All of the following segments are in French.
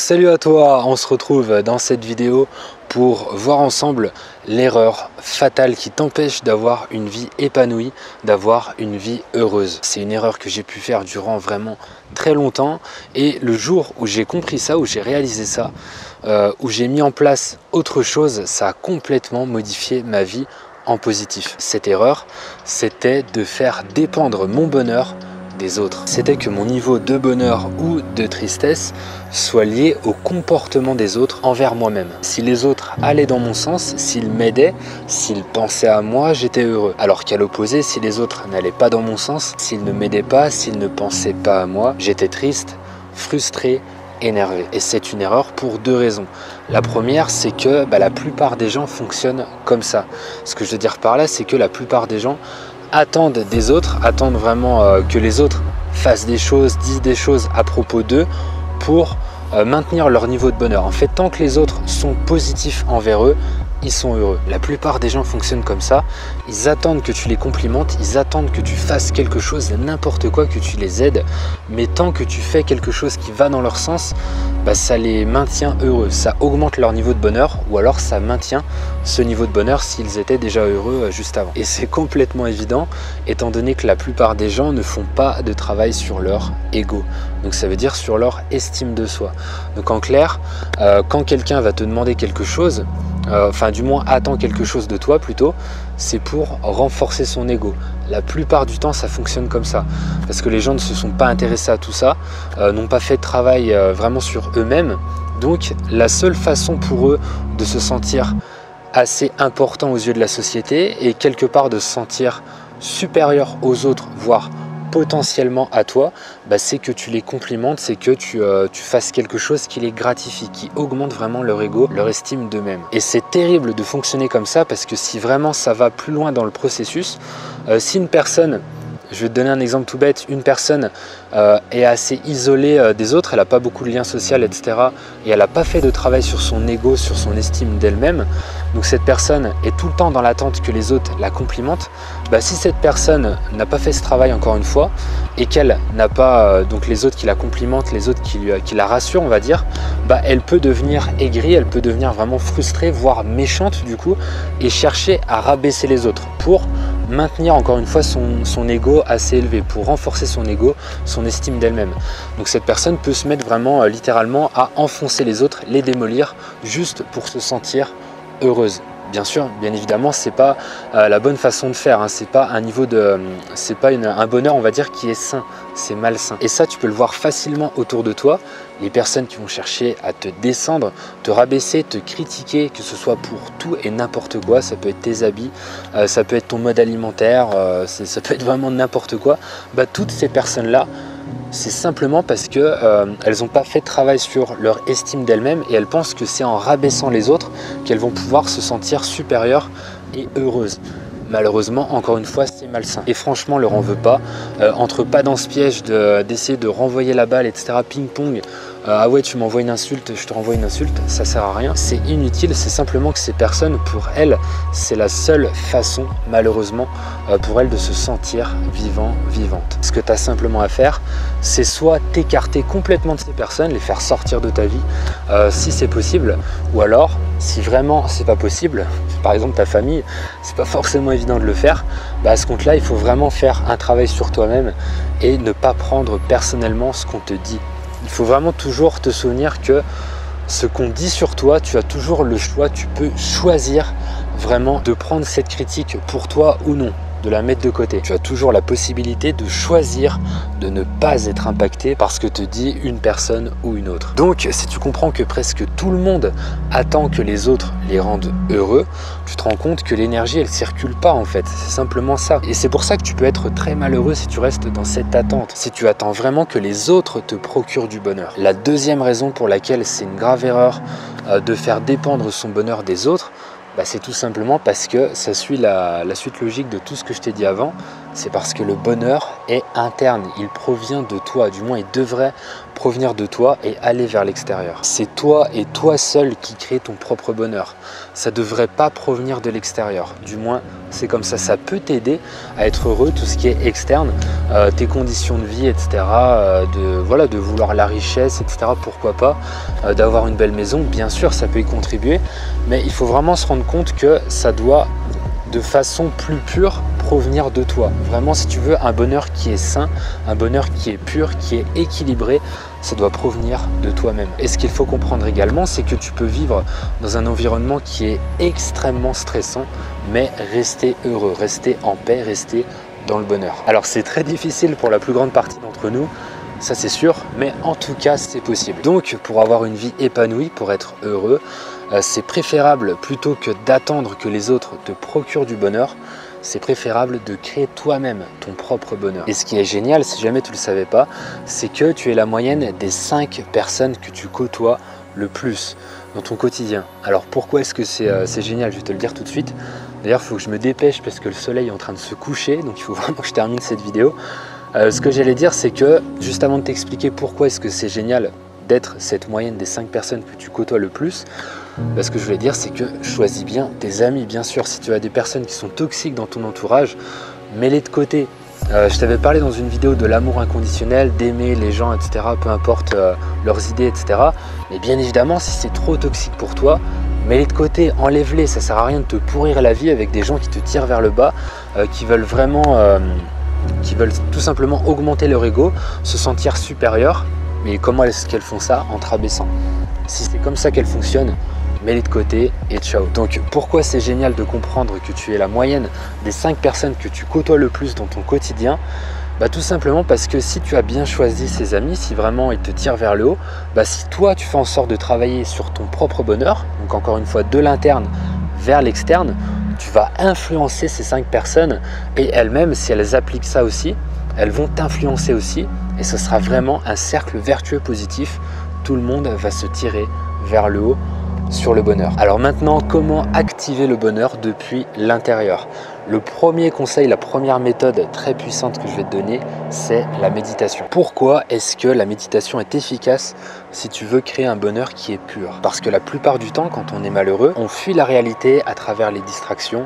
Salut à toi, on se retrouve dans cette vidéo pour voir ensemble l'erreur fatale qui t'empêche d'avoir une vie épanouie, d'avoir une vie heureuse. C'est une erreur que j'ai pu faire durant vraiment très longtemps et le jour où j'ai compris ça, où j'ai réalisé ça, où j'ai mis en place autre chose, ça a complètement modifié ma vie en positif. Cette erreur, c'était de faire dépendre mon bonheur des autres. C'était que mon niveau de bonheur ou de tristesse soit lié au comportement des autres envers moi-même. Si les autres allaient dans mon sens, s'ils m'aidaient, s'ils pensaient à moi, j'étais heureux. Alors qu'à l'opposé, si les autres n'allaient pas dans mon sens, s'ils ne m'aidaient pas, s'ils ne pensaient pas à moi, j'étais triste, frustré, énervé. Et c'est une erreur pour deux raisons. La première, c'est que la plupart des gens fonctionnent comme ça. Ce que je veux dire par là, c'est que la plupart des gens attendent des autres, attendent vraiment que les autres fassent des choses, disent des choses à propos d'eux pour maintenir leur niveau de bonheur. En fait, tant que les autres sont positifs envers eux, ils sont heureux. La plupart des gens fonctionnent comme ça. Ils attendent que tu les complimentes, ils attendent que tu fasses quelque chose, n'importe quoi, que tu les aides. Mais tant que tu fais quelque chose qui va dans leur sens, ça les maintient heureux. Ça augmente leur niveau de bonheur ou alors ça maintient ce niveau de bonheur s'ils étaient déjà heureux juste avant. Et c'est complètement évident étant donné que la plupart des gens ne font pas de travail sur leur ego. Donc ça veut dire sur leur estime de soi. Donc en clair, quand quelqu'un va te demander quelque chose, du moins attend quelque chose de toi plutôt, c'est pour renforcer son ego. La plupart du temps ça fonctionne comme ça, parce que les gens ne se sont pas intéressés à tout ça, n'ont pas fait de travail vraiment sur eux-mêmes. Donc la seule façon pour eux de se sentir assez important aux yeux de la société et quelque part de se sentir supérieur aux autres, voire potentiellement à toi, c'est que tu les complimentes, c'est que tu fasses quelque chose qui les gratifie, qui augmente vraiment leur ego, leur estime d'eux-mêmes. Et c'est terrible de fonctionner comme ça parce que si vraiment ça va plus loin dans le processus, si une personne, je vais te donner un exemple tout bête, une personne est assez isolée des autres, elle n'a pas beaucoup de liens sociaux, etc. et elle n'a pas fait de travail sur son ego, sur son estime d'elle-même, donc cette personne est tout le temps dans l'attente que les autres la complimentent. Si cette personne n'a pas fait ce travail encore une fois et qu'elle n'a pas donc les autres qui la complimentent, les autres qui la rassurent, on va dire, elle peut devenir aigrie, elle peut devenir vraiment frustrée, voire méchante du coup, et chercher à rabaisser les autres pour maintenir encore une fois son ego assez élevé, pour renforcer son ego, son estime d'elle-même. Donc cette personne peut se mettre vraiment littéralement à enfoncer les autres, les démolir, juste pour se sentir heureuse. Bien sûr, bien évidemment, c'est pas la bonne façon de faire, c'est pas un niveau de, c'est pas un bonheur, on va dire, qui est sain, c'est malsain. Et ça, tu peux le voir facilement autour de toi. Les personnes qui vont chercher à te descendre, te rabaisser, te critiquer, que ce soit pour tout et n'importe quoi, ça peut être tes habits, ça peut être ton mode alimentaire, ça peut être vraiment n'importe quoi. Toutes ces personnes-là, c'est simplement parce que elles n'ont pas fait de travail sur leur estime d'elles-mêmes et elles pensent que c'est en rabaissant les autres qu'elles vont pouvoir se sentir supérieures et heureuses. Malheureusement, encore une fois, c'est malsain. Et franchement, leur en veut pas. Entre pas dans ce piège d'essayer de renvoyer la balle, etc., ping-pong, ah ouais, tu m'envoies une insulte, je te renvoie une insulte, ça sert à rien. C'est inutile, c'est simplement que ces personnes, pour elles, c'est la seule façon, malheureusement, pour elles de se sentir vivante. Ce que tu as simplement à faire, c'est soit t'écarter complètement de ces personnes, les faire sortir de ta vie, si c'est possible, ou alors, si vraiment c'est pas possible, par exemple ta famille, c'est pas forcément évident de le faire, à ce compte-là, il faut vraiment faire un travail sur toi-même et ne pas prendre personnellement ce qu'on te dit. Il faut vraiment toujours te souvenir que ce qu'on dit sur toi, tu as toujours le choix, tu peux choisir vraiment de prendre cette critique pour toi ou non, de la mettre de côté. Tu as toujours la possibilité de choisir de ne pas être impacté par ce que te dit une personne ou une autre. Donc, si tu comprends que presque tout le monde attend que les autres les rendent heureux, tu te rends compte que l'énergie, elle circule pas en fait. C'est simplement ça. Et c'est pour ça que tu peux être très malheureux si tu restes dans cette attente, si tu attends vraiment que les autres te procurent du bonheur. La deuxième raison pour laquelle c'est une grave erreur de faire dépendre son bonheur des autres, c'est tout simplement parce que ça suit la suite logique de tout ce que je t'ai dit avant. C'est parce que le bonheur est interne, il provient de toi, du moins il devrait provenir de toi et aller vers l'extérieur. C'est toi et toi seul qui crée ton propre bonheur. Ça ne devrait pas provenir de l'extérieur. Du moins, c'est comme ça. Ça peut t'aider à être heureux, tout ce qui est externe, tes conditions de vie, etc. De vouloir la richesse, etc. Pourquoi pas, d'avoir une belle maison. Bien sûr, ça peut y contribuer, mais il faut vraiment se rendre compte que ça doit, de façon plus pure, provenir de toi. Vraiment, si tu veux un bonheur qui est sain, un bonheur qui est pur, qui est équilibré, ça doit provenir de toi-même. Et ce qu'il faut comprendre également, c'est que tu peux vivre dans un environnement qui est extrêmement stressant, mais rester heureux, rester en paix, rester dans le bonheur. Alors c'est très difficile pour la plus grande partie d'entre nous, ça c'est sûr, mais en tout cas c'est possible. Donc pour avoir une vie épanouie, pour être heureux, c'est préférable, plutôt que d'attendre que les autres te procurent du bonheur, c'est préférable de créer toi-même ton propre bonheur. Et ce qui est génial, si jamais tu ne le savais pas, c'est que tu es la moyenne des 5 personnes que tu côtoies le plus dans ton quotidien. Alors pourquoi est-ce que c'est génial? Je vais te le dire tout de suite. D'ailleurs, il faut que je me dépêche parce que le soleil est en train de se coucher, donc il faut vraiment que je termine cette vidéo. Ce que j'allais dire, c'est que, juste avant de t'expliquer pourquoi est-ce que c'est génial d'être cette moyenne des 5 personnes que tu côtoies le plus, ce que je voulais dire, c'est que choisis bien tes amis. Bien sûr, si tu as des personnes qui sont toxiques dans ton entourage, mets-les de côté. Je t'avais parlé dans une vidéo de l'amour inconditionnel, d'aimer les gens, etc., peu importe leurs idées, etc. Mais bien évidemment, si c'est trop toxique pour toi, mets-les de côté, enlève-les. Ça sert à rien de te pourrir la vie avec des gens qui te tirent vers le bas, qui veulent tout simplement augmenter leur ego, se sentir supérieur. Mais comment est-ce qu'elles font ça? En te rabaissant. Si c'est comme ça qu'elles fonctionnent, mets-les de côté et ciao. Donc pourquoi c'est génial de comprendre que tu es la moyenne des 5 personnes que tu côtoies le plus dans ton quotidien? Tout simplement parce que si tu as bien choisi ces amis, si vraiment ils te tirent vers le haut, si toi tu fais en sorte de travailler sur ton propre bonheur, donc encore une fois de l'interne vers l'externe, tu vas influencer ces 5 personnes et elles-mêmes, si elles appliquent ça aussi, elles vont t'influencer aussi et ce sera vraiment un cercle vertueux positif. Tout le monde va se tirer vers le haut sur le bonheur. Alors maintenant, comment activer le bonheur depuis l'intérieur? Le premier conseil, la première méthode très puissante que je vais te donner, c'est la méditation. Pourquoi est-ce que la méditation est efficace si tu veux créer un bonheur qui est pur? Parce que la plupart du temps, quand on est malheureux, on fuit la réalité à travers les distractions,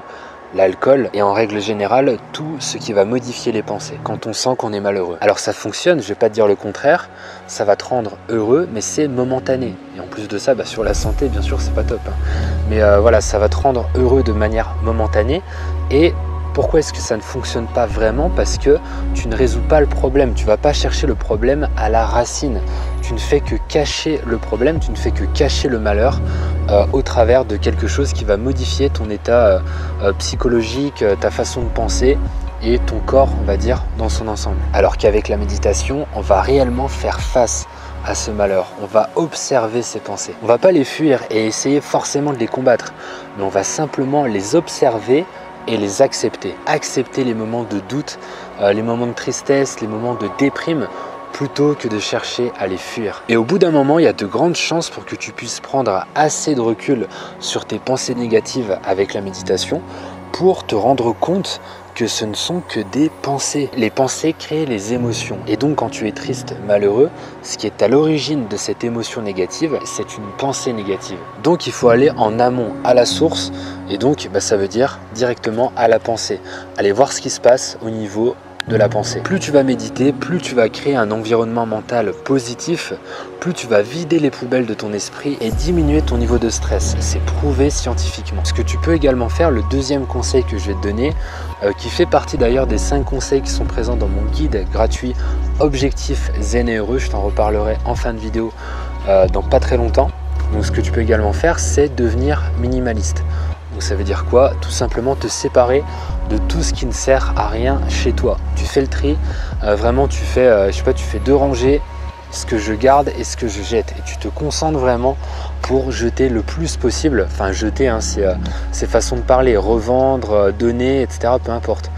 l'alcool et en règle générale tout ce qui va modifier les pensées quand on sent qu'on est malheureux. Alors ça fonctionne, je vais pas te dire le contraire, ça va te rendre heureux mais c'est momentané et en plus de ça sur la santé bien sûr c'est pas top mais voilà, ça va te rendre heureux de manière momentanée. Et pourquoi est-ce que ça ne fonctionne pas vraiment? Parce que tu ne résous pas le problème, tu ne vas pas chercher le problème à la racine. Tu ne fais que cacher le problème, tu ne fais que cacher le malheur au travers de quelque chose qui va modifier ton état psychologique, ta façon de penser et ton corps, on va dire, dans son ensemble. Alors qu'avec la méditation, on va réellement faire face à ce malheur. On va observer ses pensées. On ne va pas les fuir et essayer forcément de les combattre, mais on va simplement les observer et les accepter. Accepter les moments de doute, les moments de tristesse, les moments de déprime, plutôt que de chercher à les fuir. Et au bout d'un moment, il y a de grandes chances pour que tu puisses prendre assez de recul sur tes pensées négatives avec la méditation pour te rendre compte que ce ne sont que des pensées. Les pensées créent les émotions. Et donc quand tu es triste, malheureux, ce qui est à l'origine de cette émotion négative, c'est une pensée négative. Donc il faut aller en amont, à la source, et donc ça veut dire directement à la pensée. Aller voir ce qui se passe au niveau de la pensée. Plus tu vas méditer, plus tu vas créer un environnement mental positif, plus tu vas vider les poubelles de ton esprit et diminuer ton niveau de stress. C'est prouvé scientifiquement. Ce que tu peux également faire, le deuxième conseil que je vais te donner, qui fait partie d'ailleurs des 5 conseils qui sont présents dans mon guide gratuit Objectif Zen et Heureux, je t'en reparlerai en fin de vidéo dans pas très longtemps. Donc ce que tu peux également faire, c'est devenir minimaliste. Donc ça veut dire quoi? Tout simplement te séparer de tout ce qui ne sert à rien chez toi. Tu fais le tri, vraiment tu fais, tu fais 2 rangées, ce que je garde et ce que je jette. Et tu te concentres vraiment pour jeter le plus possible. Enfin jeter, c'est façon de parler, revendre, donner, etc. Peu importe.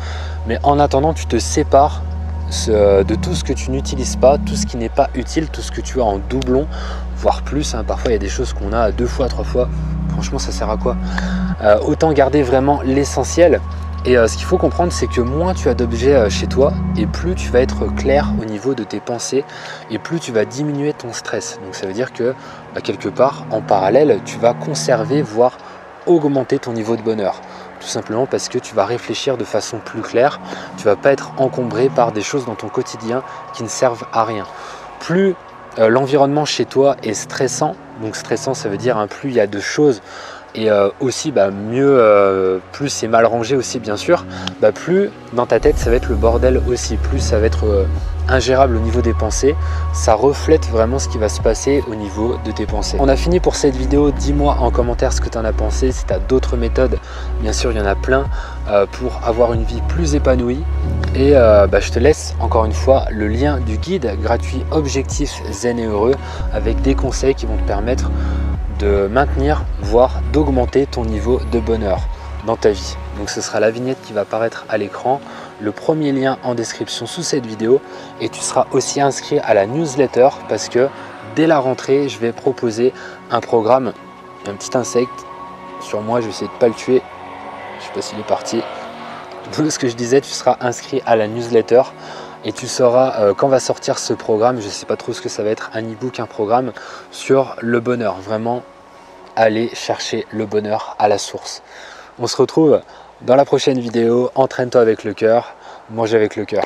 Mais en attendant, tu te sépares de tout ce que tu n'utilises pas, tout ce qui n'est pas utile, tout ce que tu as en doublon, voire plus. Parfois il y a des choses qu'on a 2 fois, 3 fois. Franchement, ça sert à quoi? Autant garder vraiment l'essentiel Et ce qu'il faut comprendre, c'est que moins tu as d'objets chez toi et plus tu vas être clair au niveau de tes pensées et plus tu vas diminuer ton stress. Donc ça veut dire que quelque part en parallèle, tu vas conserver, voire augmenter ton niveau de bonheur. Tout simplement parce que tu vas réfléchir de façon plus claire, tu vas pas être encombré par des choses dans ton quotidien qui ne servent à rien. Plus l'environnement chez toi est stressant, donc stressant ça veut dire plus il y a de choses et aussi mieux, plus c'est mal rangé aussi bien sûr, plus dans ta tête ça va être le bordel aussi, plus ça va être ingérable au niveau des pensées, ça reflète vraiment ce qui va se passer au niveau de tes pensées. On a fini pour cette vidéo, dis-moi en commentaire ce que tu en as pensé, si tu as d'autres méthodes, bien sûr il y en a plein pour avoir une vie plus épanouie. Et je te laisse encore une fois le lien du guide gratuit Objectif Zen et Heureux avec des conseils qui vont te permettre de maintenir, voire d'augmenter ton niveau de bonheur dans ta vie. Donc ce sera la vignette qui va apparaître à l'écran, le premier lien en description sous cette vidéo et tu seras aussi inscrit à la newsletter parce que dès la rentrée, je vais proposer un programme, un petit insecte sur moi, je vais essayer de ne pas le tuer, je sais pas s'il est parti. Donc ce que je disais, tu seras inscrit à la newsletter et tu sauras quand va sortir ce programme, je ne sais pas trop ce que ça va être, un e-book, un programme sur le bonheur, vraiment aller chercher le bonheur à la source. On se retrouve dans la prochaine vidéo, entraîne-toi avec le cœur, mange avec le cœur.